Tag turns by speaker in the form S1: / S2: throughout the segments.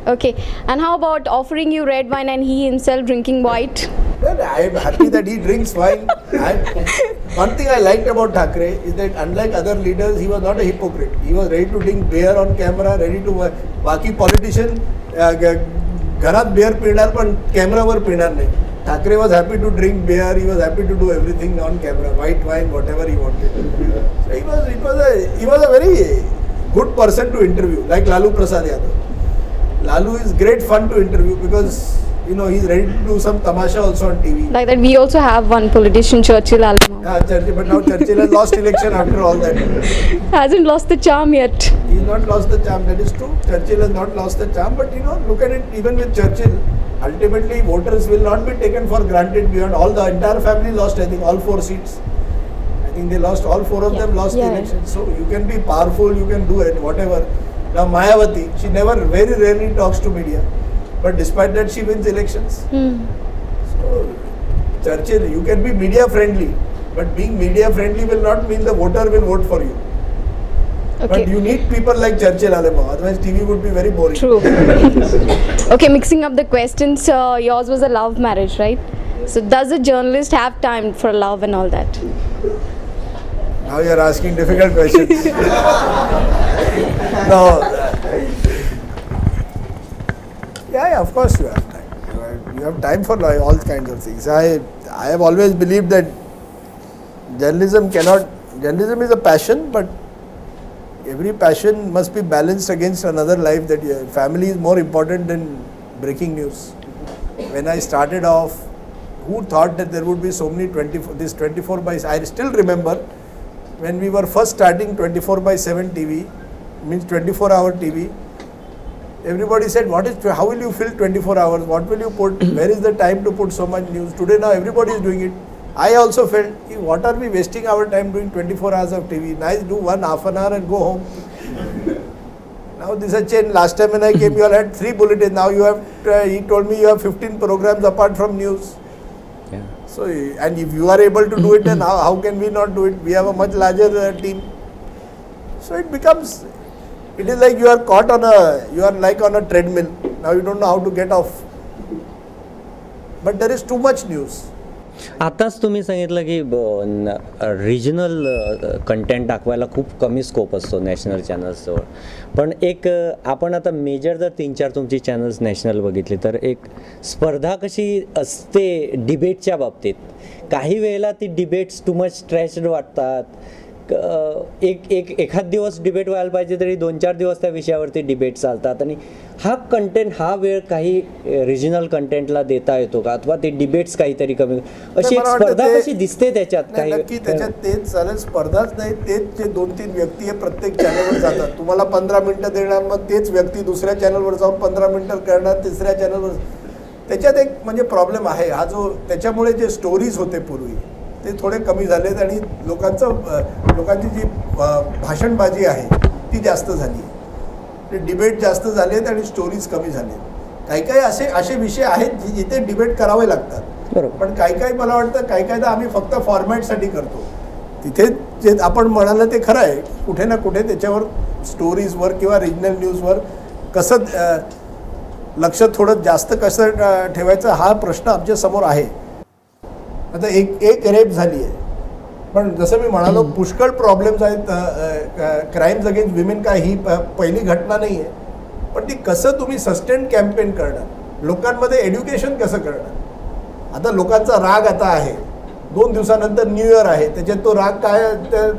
S1: Okay. And how about offering you red wine and he himself drinking white?
S2: Well, I am happy that he drinks wine. One thing I liked about Thackeray is that unlike other leaders, he was not a hypocrite. He was ready to drink beer on camera, ready to. बाकी politician घरात beer पिणार पण कॅमेरावर पिणार नाही. Thackeray was happy to drink beer. He was happy to do everything on camera, white wine, whatever he wanted. So he was a very good person to interview, like Lalu Prasad Yadav. Lalu is great fun to interview because he's ready to do some tamasha also on TV.
S1: Like that, we also have one politician, Churchill Alamo.
S2: Yeah, Churchill, but now Churchill has lost election after all that.
S1: Hasn't lost the charm yet.
S2: He's not lost the charm, that is true. Churchill has not lost the charm, but look at it, even with Churchill, ultimately voters will not be taken for granted beyond all. The entire family lost, I think, all 4 seats. I think they lost, all 4 of them lost the election. So you can be powerful, you can do it, whatever. Now Mayawati, she very rarely talks to media. But despite that, she wins elections. So, Churchill, you can be media friendly, but being media friendly will not mean the voter will vote for you. Okay. But you need people like Churchill Alamo, otherwise TV would be very boring.
S1: True. Okay, mixing up the questions, yours was a love marriage, right? So does a journalist have time for love and all that?
S2: Now you are asking difficult questions. No. Yeah, of course you have time. You have time for all kinds of things. I have always believed that journalism is a passion, but every passion must be balanced against another life. That family is more important than breaking news. When I started off, who thought that there would be so many 24 by. I still remember when we were first starting 24/7 TV, means 24-hour TV. Everybody said, how will you fill 24 hours? What will you put? Where is the time to put so much news? Today now everybody is doing it. I also felt, what are we wasting our time doing 24 hours of TV? Nice, do half an hour and go home. Now this has changed. Last time when I came, you all had 3 bulletins. Now you have, he told me you have 15 programs apart from news. Yeah. So, and if you are able to do it, then how can we not do it? We have a much larger team. So it becomes... It is like you are caught on you are like on a treadmill. Now you don't know how to get off. But there is too much news.
S3: आताच तुम्ही सांगितलं की regional content दाखवायला खूप कमी scope असतो national चॅनल्सजवळ. पण एक आपण आता मेजर जर 3-4 तुमची चॅनल्स नॅशनल बघितली तर एक स्पर्धा कशी असते डिबेटच्या बाबतीत. काही वेळेला ती डिबेट्स टू मच स्ट्रेच्ड वाटतात. एखाद दिवस डिबेट व्हायला पाहिजे तरी 2-4 दिवस त्या विषयावरती डिबेट चालतात. आणि हा कंटेंट हा वेळ काही रिजनल कंटेंटला देता येतो का, अथवा ते डिबेट्स काहीतरी कमी अशी एक स्पर्धा कशी दिसते त्याच्यात? काही
S2: नक्की त्याच्यात तेच चालेल. स्पर्धाच नाही, तेच जे 2-3 व्यक्ती प्रत्येक चॅनलवर जातात. तुम्हाला 15 मिनिटं देणार, मग तेच व्यक्ती दुसऱ्या चॅनलवर जाऊन 15 मिनिटं करणार, तिसऱ्या चॅनलवर. त्याच्यात एक म्हणजे प्रॉब्लेम आहे हा जो, त्याच्यामुळे जे स्टोरीज होते पूर्वी ते थोडे कमी झालेत आणि लोकांची जी भाषणबाजी आहे ती जास्त झाली. ते डिबेट जास्त झालेत आणि स्टोरीज कमी झालेत. काही असे विषय आहेत जिथे डिबेट करावे लागतात. पण काही मला वाटतं काही आम्ही फक्त फॉर्मॅटसाठी करतो. तिथे जे आपण म्हणालं ते खरं आहे, कुठे ना कुठे त्याच्यावर स्टोरीजवर किंवा रिजनल न्यूजवर कसं लक्ष थोडं जास्त कसं ठेवायचं हा प्रश्न आमच्या समोर आहे. आता एक रेप झाली आहे, पण जसं मी म्हणालो पुष्कळ प्रॉब्लेम्स आहेत. क्राईम्स अगेन्स्ट विमेन काय ही पहिली घटना नाही आहे, पण ती कसं तुम्ही सस्टेन कॅम्पेन करणार, लोकांमध्ये एड्युकेशन कसं करणार. आता लोकांचा राग आता आहे, 2 दिवसानंतर न्यू इयर आहे, त्याच्यात तो राग काय,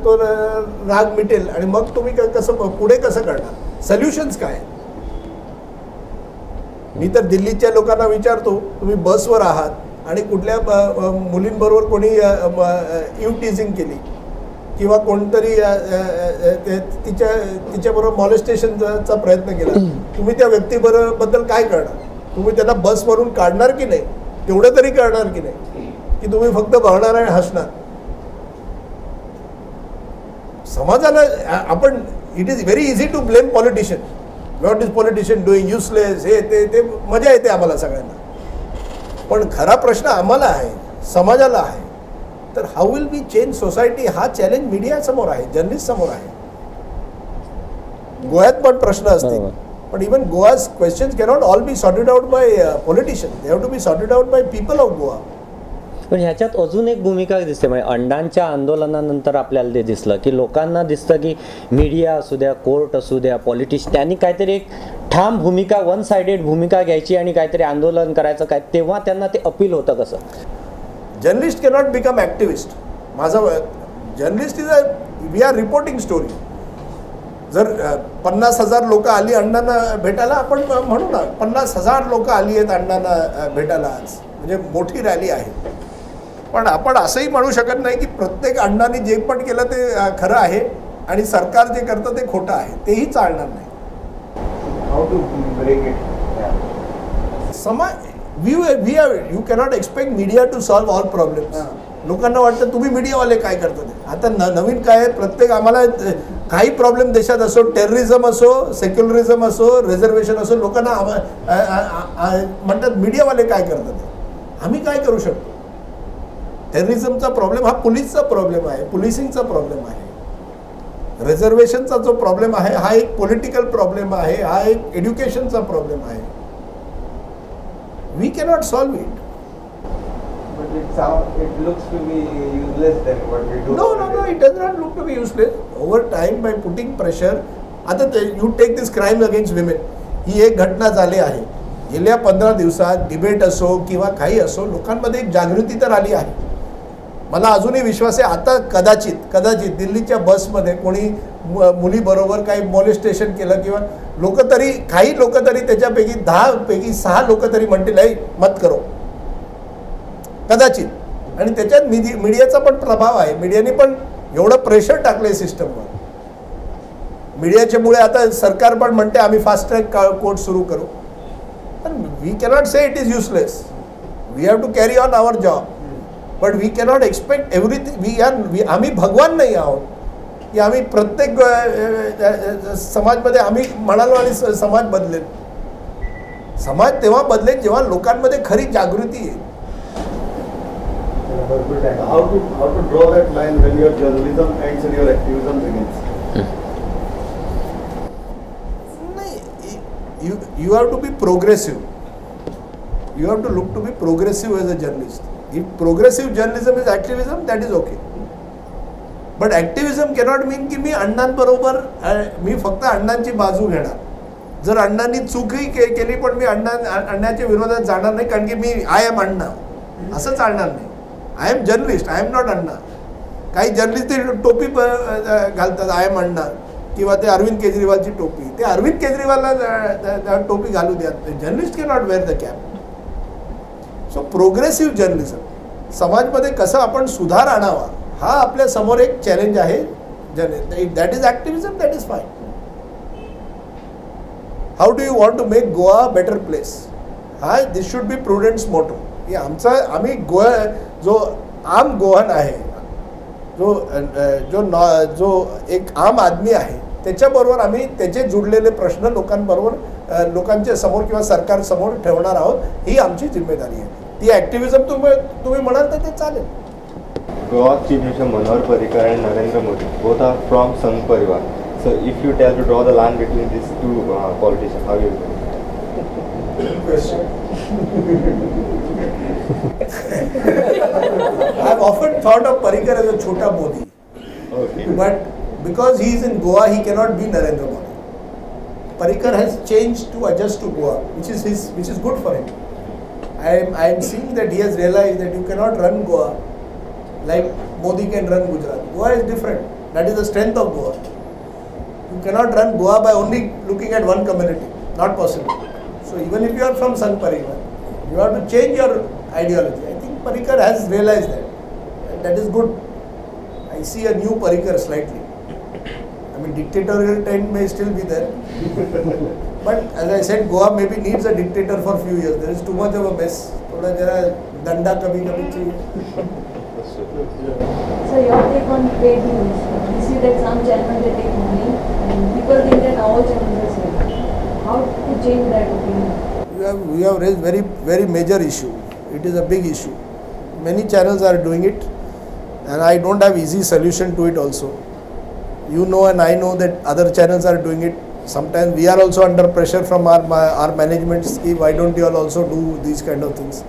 S2: तो राग मिटेल आणि मग तुम्ही कसं पुढे कसं करणार, सोल्युशन्स काय. मी तर दिल्लीच्या लोकांना विचारतो, तुम्ही बसवर आहात आणि कुठल्या मुलींबरोबर कोणी टीजिंग केली किंवा कोणतरी तिच्याबरोबर मॉलेस्टेशनचा प्रयत्न केला, तुम्ही त्या व्यक्तीबद्दल काय करणार. तुम्ही त्यांना बसवरून काढणार की नाही, तेवढं तरी करणार की नाही, की तुम्ही फक्त बघणार आणि हसणार. समाजाला आपण, it is very easy to blame politician. What is politician doing, useless, हे ते मजा येते आम्हाला सगळ्यांना. पण खरा प्रश्न आम्हाला आहे, समाजाला आहे. तर how will be change society, हा चॅलेंज मीडिया समोर आहे, जर्नलिस्ट समोर आहे. गोव्यात पण प्रश्न असतील, But even Goa's questions cannot all be sorted out by politicians. They have to be sorted out by people of Goa.
S3: पण ह्याच्यात अजून एक भूमिका दिसते, म्हणजे अण्णांच्या आंदोलनानंतर आपल्याला ते दिसलं की लोकांना दिसतं की मीडिया असू द्या, कोर्ट असू द्या, पॉलिटिशियन त्यांनी काहीतरी एक ठाम भूमिका, वन साइडेड भूमिका घ्यायची आणि काहीतरी आंदोलन करायचं, काय तेव्हा त्यांना ते अपील होतं कसं?
S2: Journalist cannot become activist. माझा journalist is we are reporting story. जर 50,000 लोक आली अण्णांना भेटायला, आपण म्हणू ना 50,000 लोक आली आहेत अण्णांना भेटायला आज, म्हणजे मोठी रॅली आहे. पण आपण असंही म्हणू शकत नाही की प्रत्येक अण्णांनी जे पण केलं ते खरं आहे आणि सरकार जे करतं ते खोटं आहे, तेही चालणार नाही.
S4: How to break it?
S2: You cannot expect media to solve all problems. लोकांना वाटतं तुम्ही मीडियावाले काय करतात. आता नवीन काय आहे, प्रत्येक आम्हाला काही प्रॉब्लेम देशात असो, टेररिझम असो, सेक्युलरिझम असो, रिझर्वेशन असो, लोकांना म्हणतात मीडियावाले काय करतात. आम्ही काय करू शकतो? टेररिझमचा प्रॉब्लेम हा पोलीसचा प्रॉब्लेम आहे, पोलिसिंगचा प्रॉब्लेम आहे. रिझर्वेशनचा जो प्रॉब्लेम आहे हा एक पॉलिटिकल प्रॉब्लेम आहे, हा एक एज्युकेशनचा प्रॉब्लेम आहे. We cannot solve it.
S4: But it looks to be useless then what we do.
S2: No, it does not look to be useless. Over time, by putting pressure, आता you take this crime against women. ही एक घटना झाली आहे. गेल्या 15 दिवसात debate असो किंवा काही असो, लोकांमध्ये एक जागृती तर आली आहे. मला अजूनही विश्वास आहे आता कदाचित दिल्लीच्या बसमध्ये कोणी मुलीबरोबर काही मॉलेस्टेशन केलं किंवा काही लोक तरी त्याच्यापैकी 10 पैकी 6 लोक तरी म्हणतील मत करो, कदाचित. आणि त्याच्यात मीडियाचा पण प्रभाव आहे. मीडियाने पण एवढं प्रेशर टाकलंय सिस्टमवर. मीडियाच्यामुळे आता सरकार पण म्हणते आम्ही फास्ट ट्रॅक कोर्ट सुरू करू. पण we cannot say it is useless. We have to carry on our job. But we cannot expect everything. आम्ही भगवान नाही आहोत की आम्ही प्रत्येक समाजमध्ये आम्ही म्हणालो आणि समाज बदलेल. समाज तेव्हा बदलेल जेव्हा लोकांमध्ये खरी जागृती येईल.
S5: How to draw that line when your journalism ends and your activism begins?
S2: You have to be progressive. You have to look to be progressive as a journalist. If progressive journalism is activism, that is okay. But activism cannot mean की मी अण्णांबरोबर मी फक्त अण्णांची बाजू घेणार. जर अण्णांनी चूकही केली पण मी अण्णांच्या विरोधात जाणार नाही, कारण की मी आय एम अण्णा, असं चालणार नाही. I am journalist, I am not Anna. काही जर्नलिस्ट ते टोपी घालतात आय एम अण्णा, किंवा ते अरविंद केजरीवालची टोपी. ते अरविंद केजरीवालला टोपी घालू द्या. Journalist can not wear the cap. So progressive journalism, समाजमध्ये कसं आपण सुधार आणावा, हा आपल्या समोर एक चॅलेंज आहे. That is activism, that is fine. How do you want to make Goa better place, हा दिस शुड बी प्रुडंट्स मोटो. की आम्ही गोवा जो आम गोवन आहे, जो एक आम आदमी आहे, त्याच्याबरोबर आम्ही त्याचे जुडलेले प्रश्न लोकांच्या समोर किंवा सरकार समोर ठेवणार आहोत. ही आमची जिम्मेदारी आहे. ती ॲक्टिव्हिझम तुम्ही म्हणाल तर ते चालेल.
S5: Goa Chief Minister Manohar Parrikar and Narendra Modi both are from Sangh Parivar. So if you tell to draw the line between these two politicians, how you do?
S2: Good question. I have often thought of Parrikar as a Chota Modi.
S5: Okay.
S2: But because he is in Goa, he cannot be Narendra Modi. Parrikar has changed to adjust to Goa, which is good for him. I am seeing that he has realized that you cannot run Goa like Modi can run Gujarat. Goa is different. That is the strength of Goa. You cannot run Goa by only looking at one community. Not possible. So even if you are from Sangh Parivar, you have to change your ideology. I think Parrikar has realized that. And that is good. I see a new Parrikar slightly. I mean, dictatorial trend may still be there. But as I said, Goa maybe needs a dictator for a few years. There is too much of a mess. Thoda jara danda kabhi chahiye.
S6: So your take on paid news? You see that some channels they take money and people think that all channels are same. How to change that opinion?
S2: We have raised very major issue. It is a big issue. Many channels are doing it, and I don't have easy solution to it also. You know and I know that other channels are doing it. Sometimes we are also under pressure from our management. Why don't you all also do these kind of things?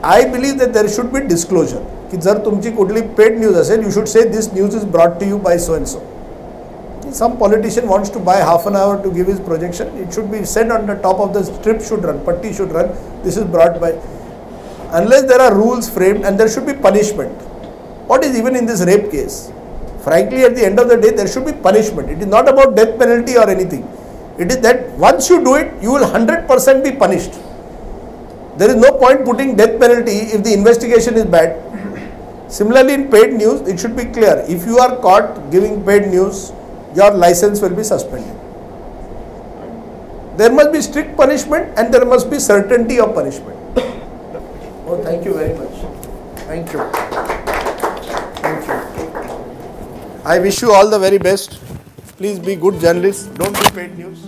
S2: I believe that there should be disclosure. की जर तुमची कुठली paid news असेल, you should say this news is brought to you by so and so. Some politician wants to buy half an hour to give his projection. It should be said on the top of the strip should run, patti should run. This is brought by. Unless there are rules framed, and there should be punishment. What is even in this rape case? Frankly, at the end of the day, there should be punishment. It is not about death penalty or anything. It is that once you do it, you will 100% be punished. There is no point putting death penalty if the investigation is bad. Similarly, in paid news, it should be clear. If you are caught giving paid news, your license will be suspended. There must be strict punishment and there must be certainty of punishment. Oh, thank you very much. Thank you. Thank you. I wish you all the very best. Please be good journalists. Don't do paid news.